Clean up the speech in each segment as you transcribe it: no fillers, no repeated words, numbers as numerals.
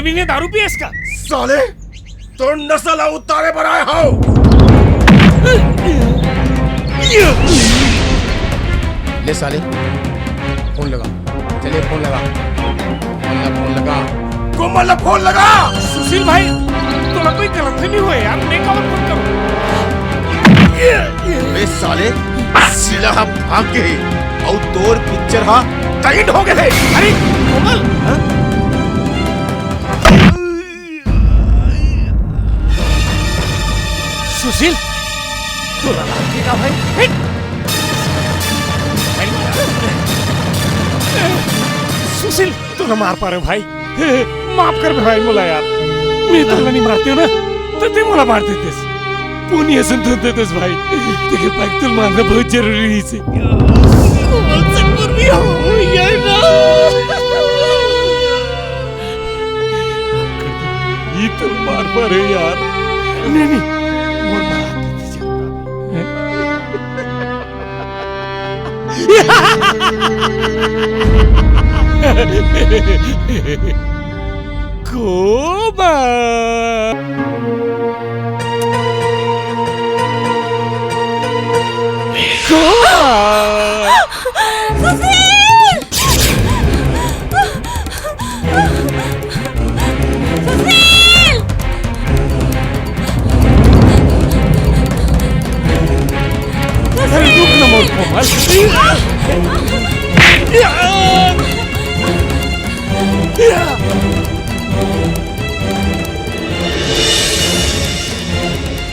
बिने दारू पिए इसका। साले तो नस्ल उतारे पर आए हो। ले साले फोन लगा, चलिए फोन लगा, फोन लगा। कोमल फोन लगा। सुशील भाई तोला कोई गलतफहमी हुए यार, मैं कब फोन करूं? बे साले सिला भाग गए और तोर पिक्चर हा टाइट हो गए। अरे कोमल सुशील तोला लगेगा भाई। सुशील तू ना मार पा रहे भाई, माफ कर भाई मला यार। मी तुला नहीं मारते हो ना तो ते मला मार देतेस, पुण्य असून तू देतेस भाई। देखिए भाई तुला मारना बहुत जरूरी है इसे। कौन से पूर्वी हो ये ना ये तो मार पा रहे यार। नहीं नहीं मोर मार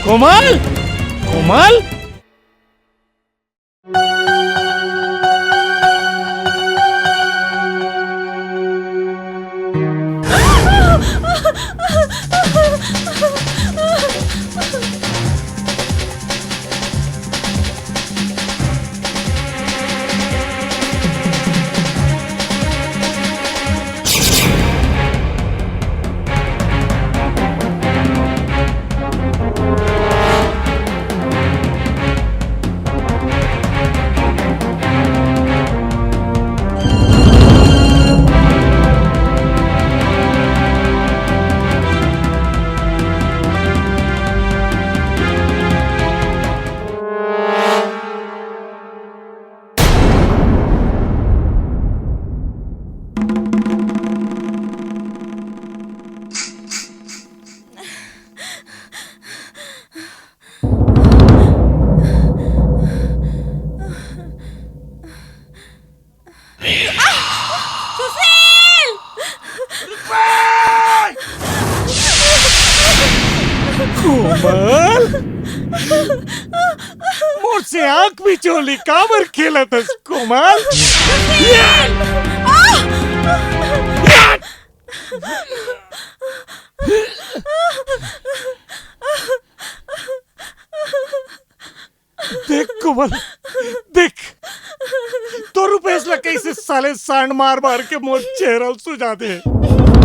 कोमल कोमल कोमल मुझसे आंख भी चोली काबर खेला था कोमल। देख कोमल देख तो रुपये कैसे साले सांड मार मार के मोर चेहरा सुझा दे।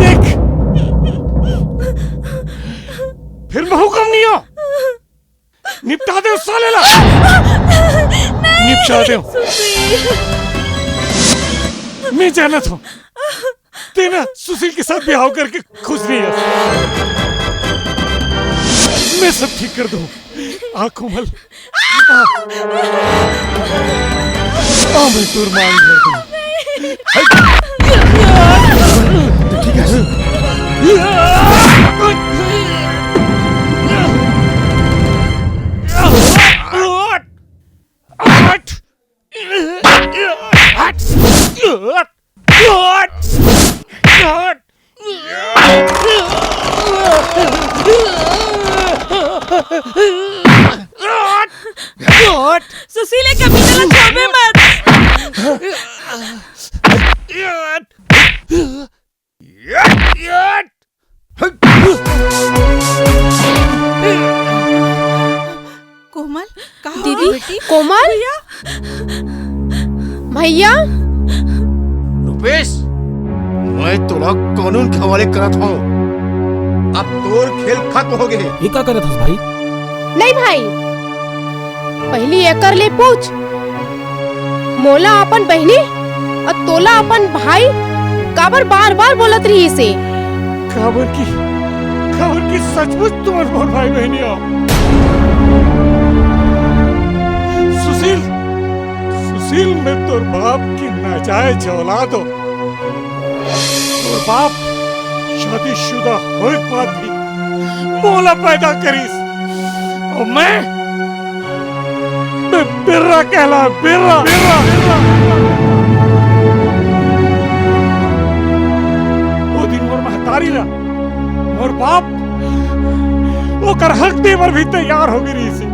देख फिर मैं हुक्म नहीं हो, निपटा दे उस साले ला, निपटा दे। मैं जानत हूँ तेना सुशील के साथ ब्याह करके खुश नहीं है। मैं सब ठीक कर दूँ। आ कोमल मैं तुर मांग कर दूँ। ठीक है सुशील कभी छोड़ मत। कोमल कहाँ दीदी बेटी? कोमल भैया रुपेश मैं तुला कानून के हवाले करत हूँ। अब तोर खेल खत्म हो गए। ये क्या करत हस भाई? नहीं भाई पहली एकर ले पूछ, मोला अपन बहनी और तोला अपन भाई काबर बार बार बोलत रही से। खबर की सचमुच तुम्हारे मोर भाई बहनियों। सुशील में तोर बाप की नाजायज औलाद हो। तोर बाप शादीशुदा होए के बाद भी मोला पैदा करीस और मैं बिर्रा कहला बिर्रा। वो दिन मोर महतारी ला मोर बाप ओकर हक देवर भी तैयार हो गई सी।